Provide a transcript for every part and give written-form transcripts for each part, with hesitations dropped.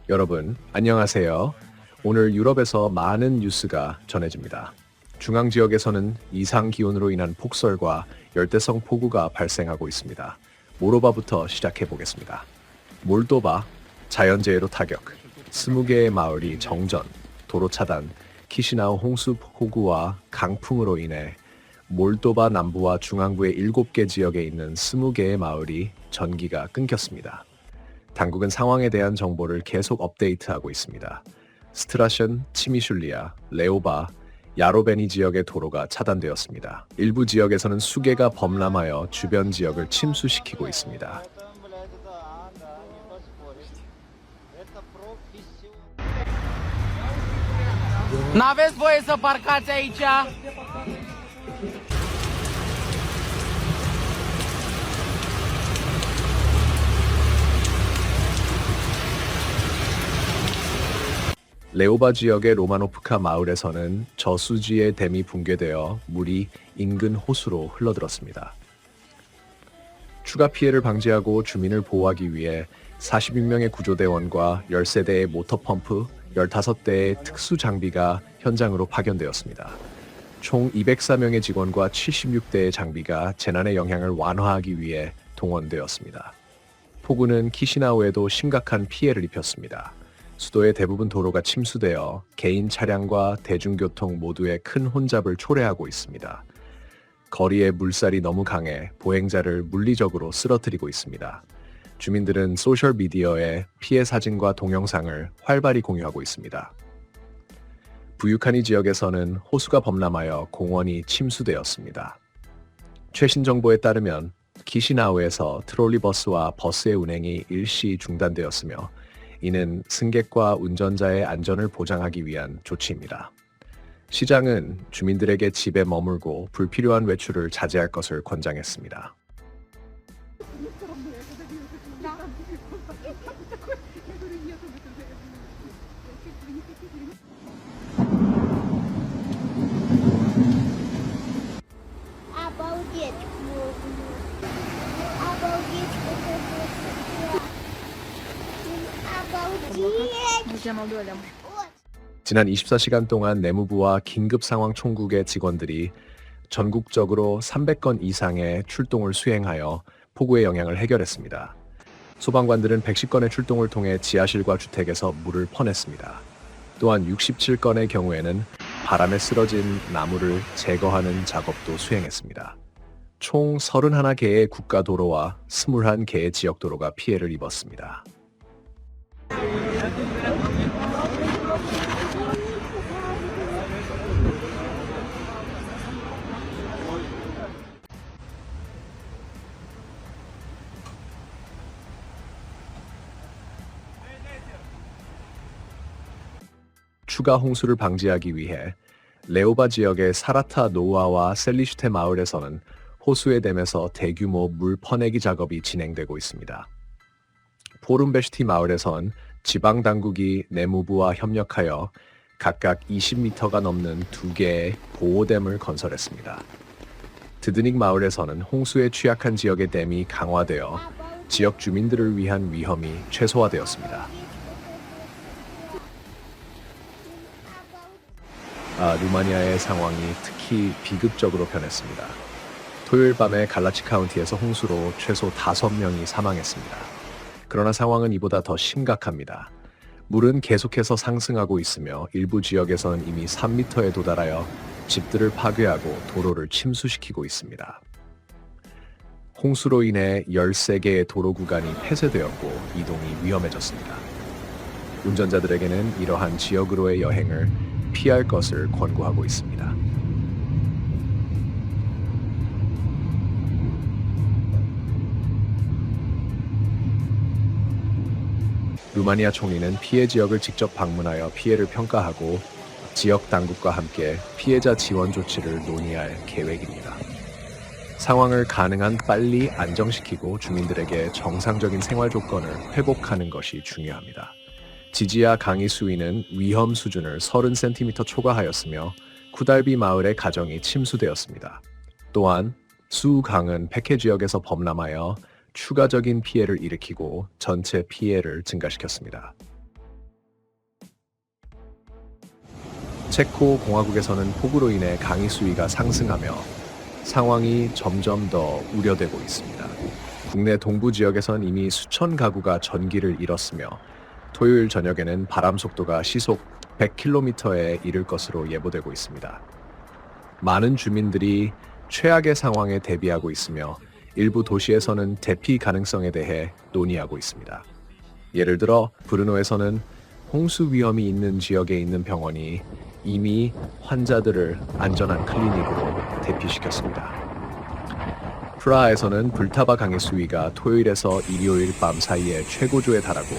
여러분, 안녕하세요. 오늘 유럽에서 많은 뉴스가 전해집니다. 중앙 지역에서는 이상 기온으로 인한 폭설과 열대성 폭우가 발생하고 있습니다. 모로바부터 시작해 보겠습니다. 몰도바, 자연재해로 타격, 20개의 마을이 정전, 도로 차단, 키시나우 홍수 폭우와 강풍으로 인해 몰도바 남부와 중앙부의 7개 지역에 있는 20개의 마을이 전기가 끊겼습니다. 당국은 상황에 대한 정보를 계속 업데이트하고 있습니다. 스트라션, 치미슐리아, 레오바, 야로베니 지역의 도로가 차단되었습니다. 일부 지역에서는 수개가 범람하여 주변 지역을 침수시키고 있습니다. N-aveți voie să parcați aici? 레오바 지역의 로마노프카 마을에서는 저수지의 댐이 붕괴되어 물이 인근 호수로 흘러들었습니다. 추가 피해를 방지하고 주민을 보호하기 위해 46명의 구조대원과 13대의 모터펌프, 15대의 특수 장비가 현장으로 파견되었습니다. 총 204명의 직원과 76대의 장비가 재난의 영향을 완화하기 위해 동원되었습니다. 폭우는 키시나우에도 심각한 피해를 입혔습니다. 수도의 대부분 도로가 침수되어 개인 차량과 대중교통 모두에 큰 혼잡을 초래하고 있습니다. 거리에 물살이 너무 강해 보행자를 물리적으로 쓰러뜨리고 있습니다. 주민들은 소셜미디어에 피해 사진과 동영상을 활발히 공유하고 있습니다. 부유카니 지역에서는 호수가 범람하여 공원이 침수되었습니다. 최신 정보에 따르면 키시나우에서 트롤리버스와 버스의 운행이 일시 중단되었으며 이는 승객과 운전자의 안전을 보장하기 위한 조치입니다. 시장은 주민들에게 집에 머물고 불필요한 외출을 자제할 것을 권장했습니다. 지난 24시간 동안 내무부와 긴급상황총국의 직원들이 전국적으로 300건 이상의 출동을 수행하여 폭우의 영향을 해결했습니다. 소방관들은 110건의 출동을 통해 지하실과 주택에서 물을 퍼냈습니다. 또한 67건의 경우에는 바람에 쓰러진 나무를 제거하는 작업도 수행했습니다. 총 31개의 국가도로와 21개의 지역도로가 피해를 입었습니다. 추가 홍수를 방지하기 위해 레오바 지역의 사라타 노우아와 셀리슈테 마을에서는 호수의 댐에서 대규모 물 퍼내기 작업이 진행되고 있습니다. 포름베슈티 마을에선 지방당국이 내무부와 협력하여 각각 20m가 넘는 2개의 보호댐을 건설했습니다. 드드닉 마을에서는 홍수에 취약한 지역의 댐이 강화되어 지역 주민들을 위한 위험이 최소화되었습니다. 루마니아의 상황이 특히 비극적으로 변했습니다. 토요일 밤에 갈라치 카운티에서 홍수로 최소 5명이 사망했습니다. 그러나 상황은 이보다 더 심각합니다. 물은 계속해서 상승하고 있으며 일부 지역에서는 이미 3m에 도달하여 집들을 파괴하고 도로를 침수시키고 있습니다. 홍수로 인해 13개의 도로 구간이 폐쇄되었고 이동이 위험해졌습니다. 운전자들에게는 이러한 지역으로의 여행을 피할 것을 권고하고 있습니다. 루마니아 총리는 피해 지역을 직접 방문하여 피해를 평가하고 지역 당국과 함께 피해자 지원 조치를 논의할 계획입니다. 상황을 가능한 빨리 안정시키고 주민들에게 정상적인 생활 조건을 회복하는 것이 중요합니다. 지지야 강이 수위는 위험 수준을 30cm 초과하였으며 쿠달비 마을의 가정이 침수되었습니다. 또한 수강은 백해 지역에서 범람하여 추가적인 피해를 일으키고 전체 피해를 증가시켰습니다. 체코 공화국에서는 폭우로 인해 강의 수위가 상승하며 상황이 점점 더 우려되고 있습니다. 국내 동부 지역에선 이미 수천 가구가 전기를 잃었으며 토요일 저녁에는 바람 속도가 시속 100km에 이를 것으로 예보되고 있습니다. 많은 주민들이 최악의 상황에 대비하고 있으며 일부 도시에서는 대피 가능성에 대해 논의하고 있습니다. 예를 들어 브르노에서는 홍수 위험이 있는 지역에 있는 병원이 이미 환자들을 안전한 클리닉으로 대피시켰습니다. 프라하에서는 불타바 강의 수위가 토요일에서 일요일 밤 사이에 최고조에 달하고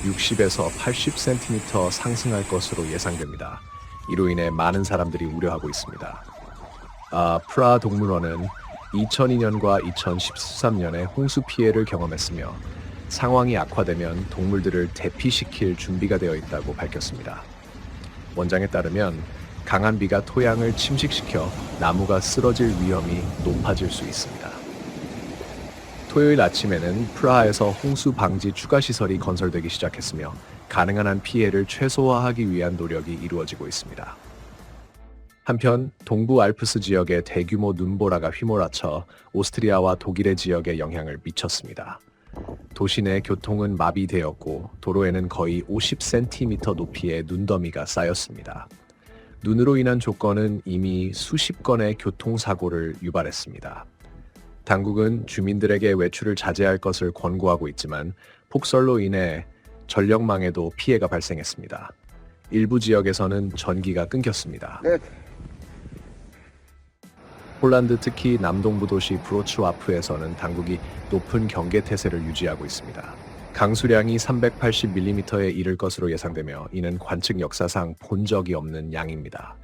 60에서 80cm 상승할 것으로 예상됩니다. 이로 인해 많은 사람들이 우려하고 있습니다. 프라하 동물원은 2002년과 2013년에 홍수 피해를 경험했으며 상황이 악화되면 동물들을 대피시킬 준비가 되어 있다고 밝혔습니다. 원장에 따르면 강한 비가 토양을 침식시켜 나무가 쓰러질 위험이 높아질 수 있습니다. 토요일 아침에는 프라하에서 홍수 방지 추가 시설이 건설되기 시작했으며 가능한 한 피해를 최소화하기 위한 노력이 이루어지고 있습니다. 한편 동부 알프스 지역에 대규모 눈보라가 휘몰아쳐 오스트리아와 독일의 지역에 영향을 미쳤습니다. 도시 내 교통은 마비되었고 도로에는 거의 50cm 높이의 눈더미가 쌓였습니다. 눈으로 인한 조건은 이미 수십 건의 교통사고를 유발했습니다. 당국은 주민들에게 외출을 자제할 것을 권고하고 있지만 폭설로 인해 전력망에도 피해가 발생했습니다. 일부 지역에서는 전기가 끊겼습니다. 폴란드 특히 남동부 도시 브로츠와프에서는 당국이 높은 경계 태세를 유지하고 있습니다. 강수량이 380mm에 이를 것으로 예상되며 이는 관측 역사상 본 적이 없는 양입니다.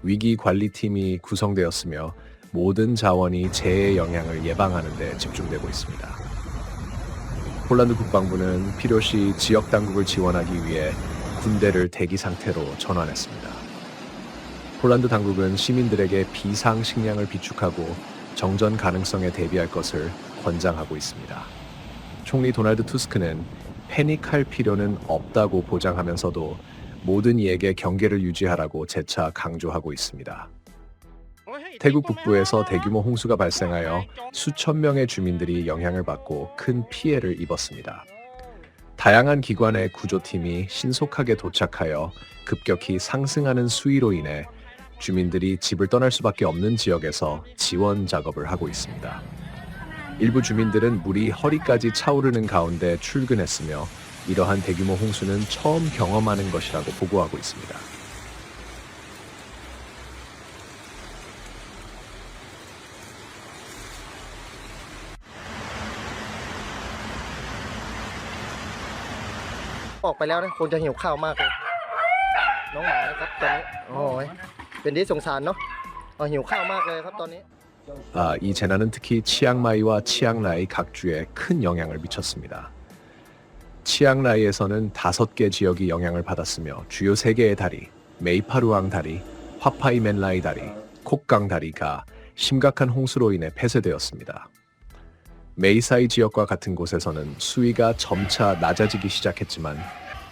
위기 관리팀이 구성되었으며 모든 자원이 재해 영향을 예방하는 데 집중되고 있습니다. 폴란드 국방부는 필요시 지역 당국을 지원하기 위해 군대를 대기 상태로 전환했습니다. 폴란드 당국은 시민들에게 비상 식량을 비축하고 정전 가능성에 대비할 것을 권장하고 있습니다. 총리 도널드 투스크는 패닉할 필요는 없다고 보장하면서도 모든 이에게 경계를 유지하라고 재차 강조하고 있습니다. 태국 북부에서 대규모 홍수가 발생하여 수천 명의 주민들이 영향을 받고 큰 피해를 입었습니다. 다양한 기관의 구조팀이 신속하게 도착하여 급격히 상승하는 수위로 인해 주민들이 집을 떠날 수밖에 없는 지역에서 지원 작업을 하고 있습니다. 일부 주민들은 물이 허리까지 차오르는 가운데 출근했으며 이러한 대규모 홍수는 처음 경험하는 것이라고 보고하고 있습니다. 어อกไปแล้วนะคงจะหิวข้าวมากเลยน้องหมานะครับตอนนี้โอ้ยเป็นที่สงสารเนาะหิวข้าวมากเลยครับตอนนี้ 이 재난은 특히 치앙마이와 치앙라이 각 주에 큰 영향을 미쳤습니다. 치앙라이에서는 5개 지역이 영향을 받았으며 주요 3개의 다리, 메이파루앙 다리, 화파이멘라이 다리, 콕강 다리가 심각한 홍수로 인해 폐쇄되었습니다. 메이사이 지역과 같은 곳에서는 수위가 점차 낮아지기 시작했지만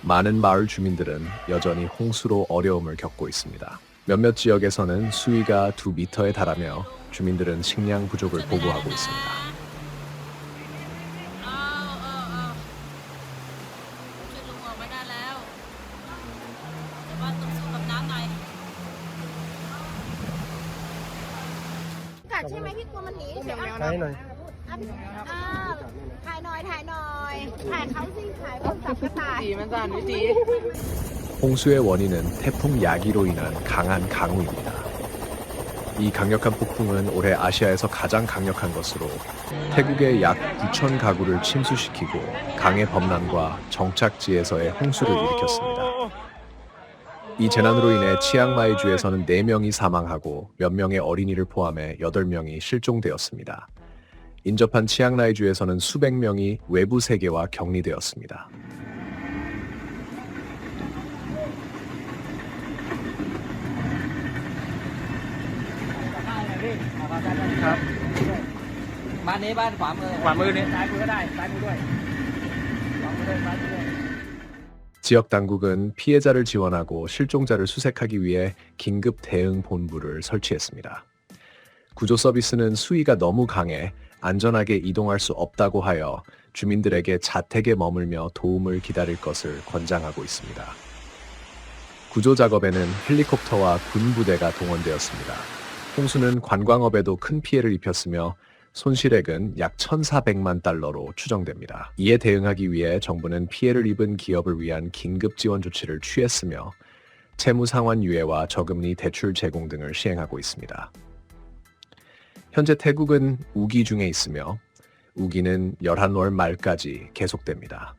많은 마을 주민들은 여전히 홍수로 어려움을 겪고 있습니다. 몇몇 지역에서는 수위가 2m에 달하며 주민들은 식량 부족을 보고하고 있습니다. 홍수의 원인은 태풍 야기로 인한 강한 강우입니다. 이 강력한 폭풍은 올해 아시아에서 가장 강력한 것으로 태국의 약 9천 가구를 침수시키고 강의 범람과 정착지에서의 홍수를 일으켰습니다. 이 재난으로 인해 치앙마이주에서는 4명이 사망하고 몇 명의 어린이를 포함해 8명이 실종되었습니다. 인접한 치앙라이주에서는 수백 명이 외부 세계와 격리되었습니다. 지역 당국은 피해자를 지원하고 실종자를 수색하기 위해 긴급 대응 본부를 설치했습니다. 구조 서비스는 수위가 너무 강해 안전하게 이동할 수 없다고 하여 주민들에게 자택에 머물며 도움을 기다릴 것을 권장하고 있습니다. 구조 작업에는 헬리콥터와 군 부대가 동원되었습니다. 홍수는 관광업에도 큰 피해를 입혔으며 손실액은 약 1,400만 달러로 추정됩니다. 이에 대응하기 위해 정부는 피해를 입은 기업을 위한 긴급 지원 조치를 취했으며 채무 상환 유예와 저금리 대출 제공 등을 시행하고 있습니다. 현재 태국은 우기 중에 있으며 우기는 11월 말까지 계속됩니다.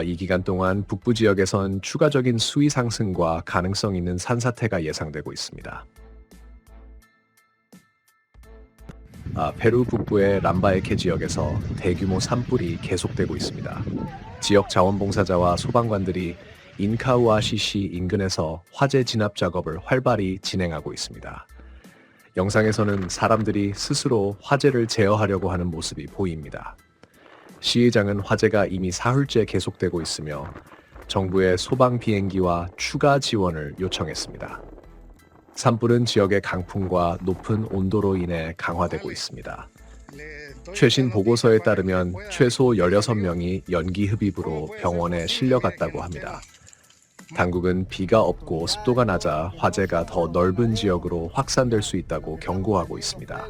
이 기간 동안 북부 지역에선 추가적인 수위 상승과 가능성 있는 산사태가 예상되고 있습니다. 페루 북부의 람바에케 지역에서 대규모 산불이 계속되고 있습니다. 지역 자원봉사자와 소방관들이 인카우아시시 인근에서 화재 진압 작업을 활발히 진행하고 있습니다. 영상에서는 사람들이 스스로 화재를 제어하려고 하는 모습이 보입니다. 시의장은 화재가 이미 사흘째 계속되고 있으며 정부의 소방 비행기와 추가 지원을 요청했습니다. 산불은 지역의 강풍과 높은 온도로 인해 강화되고 있습니다. 최신 보고서에 따르면 최소 16명이 연기 흡입으로 병원에 실려갔다고 합니다. 당국은 비가 없고 습도가 낮아 화재가 더 넓은 지역으로 확산될 수 있다고 경고하고 있습니다.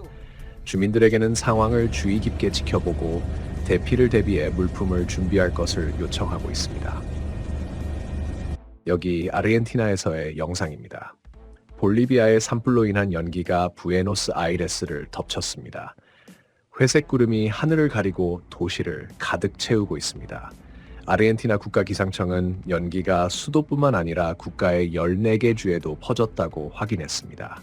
주민들에게는 상황을 주의 깊게 지켜보고 대피를 대비해 물품을 준비할 것을 요청하고 있습니다. 여기 아르헨티나에서의 영상입니다. 볼리비아의 산불로 인한 연기가 부에노스아이레스를 덮쳤습니다. 회색 구름이 하늘을 가리고 도시를 가득 채우고 있습니다. 아르헨티나 국가기상청은 연기가 수도뿐만 아니라 국가의 14개 주에도 퍼졌다고 확인했습니다.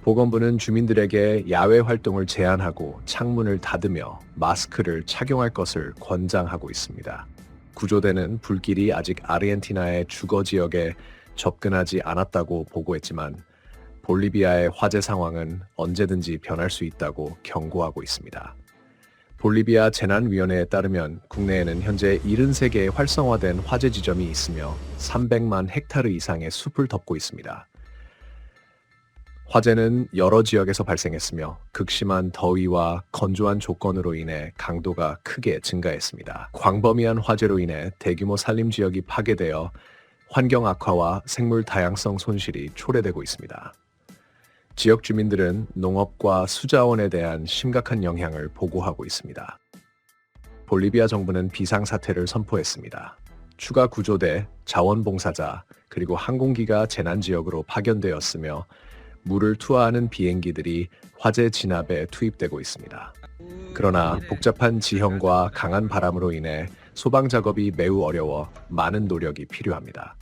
보건부는 주민들에게 야외 활동을 제한하고 창문을 닫으며 마스크를 착용할 것을 권장하고 있습니다. 구조대는 불길이 아직 아르헨티나의 주거 지역에 접근하지 않았다고 보고했지만 볼리비아의 화재 상황은 언제든지 변할 수 있다고 경고하고 있습니다. 볼리비아 재난위원회에 따르면 국내에는 현재 73개의 활성화된 화재 지점이 있으며 300만 헥타르 이상의 숲을 덮고 있습니다. 화재는 여러 지역에서 발생했으며 극심한 더위와 건조한 조건으로 인해 강도가 크게 증가했습니다. 광범위한 화재로 인해 대규모 산림 지역이 파괴되어 환경 악화와 생물 다양성 손실이 초래되고 있습니다. 지역 주민들은 농업과 수자원에 대한 심각한 영향을 보고하고 있습니다. 볼리비아 정부는 비상사태를 선포했습니다. 추가 구조대, 자원봉사자, 그리고 항공기가 재난지역으로 파견되었으며 물을 투하하는 비행기들이 화재 진압에 투입되고 있습니다. 그러나 복잡한 지형과 강한 바람으로 인해 소방 작업이 매우 어려워 많은 노력이 필요합니다.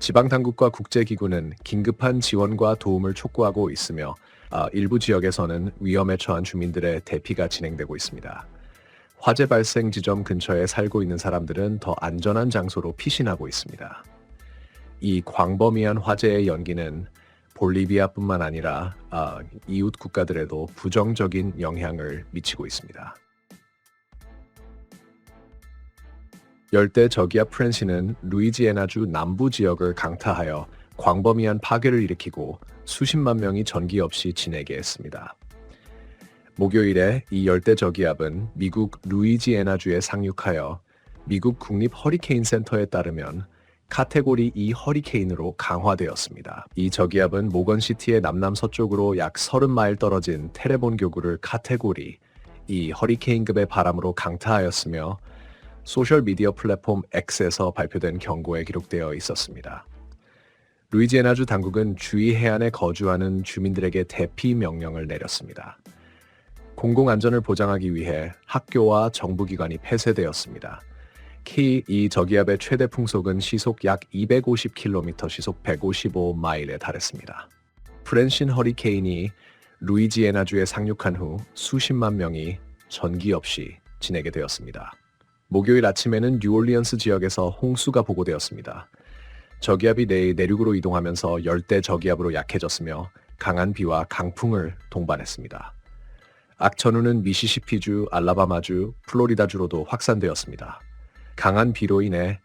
지방당국과 국제기구는 긴급한 지원과 도움을 촉구하고 있으며 일부 지역에서는 위험에 처한 주민들의 대피가 진행되고 있습니다. 화재 발생 지점 근처에 살고 있는 사람들은 더 안전한 장소로 피신하고 있습니다. 이 광범위한 화재의 연기는 볼리비아뿐만 아니라 이웃 국가들에도 부정적인 영향을 미치고 있습니다. 열대 저기압 프랜시는 루이지애나주 남부 지역을 강타하여 광범위한 파괴를 일으키고 수십만 명이 전기 없이 지내게 했습니다. 목요일에 이 열대 저기압은 미국 루이지애나주에 상륙하여 미국 국립 허리케인 센터에 따르면 카테고리 2 허리케인으로 강화되었습니다. 이 저기압은 모건시티의 남남서쪽으로 약 30마일 떨어진 테레본 교구를 카테고리 2 허리케인급의 바람으로 강타하였으며 소셜미디어 플랫폼 X에서 발표된 경고에 기록되어 있었습니다. 루이지애나주 당국은 주위 해안에 거주하는 주민들에게 대피 명령을 내렸습니다. 공공안전을 보장하기 위해 학교와 정부기관이 폐쇄되었습니다. 이 저기압의 최대 풍속은 시속 약 250km, 시속 155마일에 달했습니다. 프랜신 허리케인이 루이지애나주에 상륙한 후 수십만 명이 전기 없이 지내게 되었습니다. 목요일 아침에는 뉴올리언스 지역에서 홍수가 보고되었습니다. 저기압이 내륙으로 이동하면서 열대 저기압으로 약해졌으며 강한 비와 강풍을 동반했습니다. 악천후는 미시시피주, 알라바마주, 플로리다주로도 확산되었습니다. 강한 비로 인해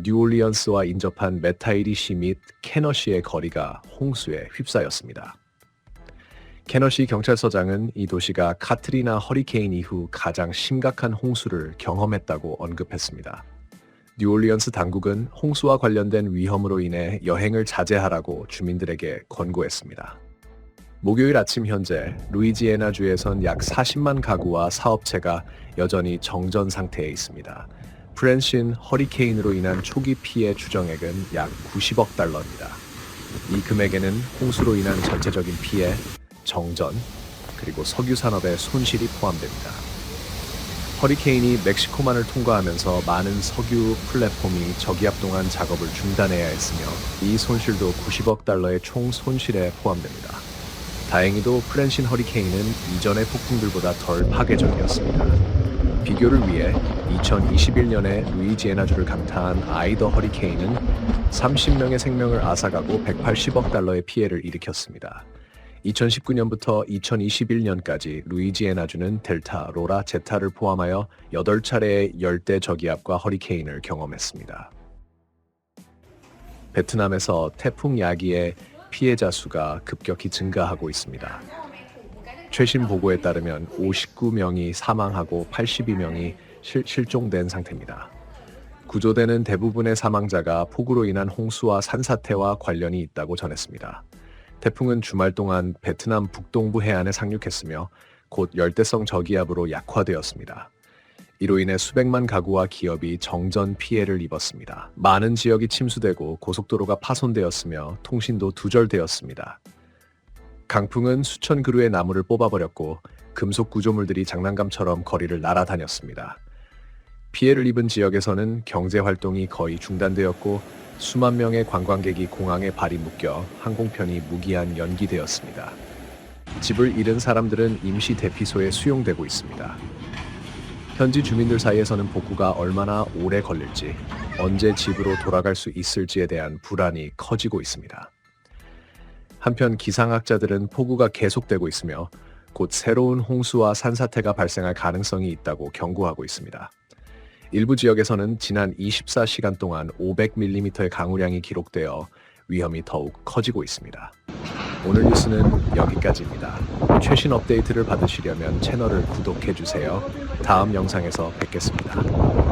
뉴올리언스와 인접한 메타이리시 및 캐너시의 거리가 홍수에 휩싸였습니다. 캐너시 경찰서장은 이 도시가 카트리나 허리케인 이후 가장 심각한 홍수를 경험했다고 언급했습니다. 뉴올리언스 당국은 홍수와 관련된 위험으로 인해 여행을 자제하라고 주민들에게 권고했습니다. 목요일 아침 현재 루이지애나주에선 약 40만 가구와 사업체가 여전히 정전 상태에 있습니다. 프랜신 허리케인으로 인한 초기 피해 추정액은 약 90억 달러입니다. 이 금액에는 홍수로 인한 전체적인 피해, 정전, 그리고 석유 산업의 손실이 포함됩니다. 허리케인이 멕시코만을 통과하면서 많은 석유 플랫폼이 저기압 동안 작업을 중단해야 했으며 이 손실도 90억 달러의 총 손실에 포함됩니다. 다행히도 프랜신 허리케인은 이전의 폭풍들보다 덜 파괴적이었습니다. 비교를 위해 2021년에 루이지애나주를 강타한 아이더 허리케인은 30명의 생명을 앗아가고 180억 달러의 피해를 일으켰습니다. 2019년부터 2021년까지 루이지애나주는 델타, 로라, 제타를 포함하여 8차례의 열대 저기압과 허리케인을 경험했습니다. 베트남에서 태풍 야기의 피해자 수가 급격히 증가하고 있습니다. 최신 보고에 따르면 59명이 사망하고 82명이 실종된 상태입니다. 구조되는 대부분의 사망자가 폭우로 인한 홍수와 산사태와 관련이 있다고 전했습니다. 태풍은 주말 동안 베트남 북동부 해안에 상륙했으며 곧 열대성 저기압으로 약화되었습니다. 이로 인해 수백만 가구와 기업이 정전 피해를 입었습니다. 많은 지역이 침수되고 고속도로가 파손되었으며 통신도 두절되었습니다. 강풍은 수천 그루의 나무를 뽑아버렸고 금속 구조물들이 장난감처럼 거리를 날아다녔습니다. 피해를 입은 지역에서는 경제 활동이 거의 중단되었고 수만 명의 관광객이 공항에 발이 묶여 항공편이 무기한 연기되었습니다. 집을 잃은 사람들은 임시 대피소에 수용되고 있습니다. 현지 주민들 사이에서는 복구가 얼마나 오래 걸릴지, 언제 집으로 돌아갈 수 있을지에 대한 불안이 커지고 있습니다. 한편 기상학자들은 폭우가 계속되고 있으며 곧 새로운 홍수와 산사태가 발생할 가능성이 있다고 경고하고 있습니다. 일부 지역에서는 지난 24시간 동안 500mm의 강우량이 기록되어 위험이 더욱 커지고 있습니다. 오늘 뉴스는 여기까지입니다. 최신 업데이트를 받으시려면 채널을 구독해주세요. 다음 영상에서 뵙겠습니다.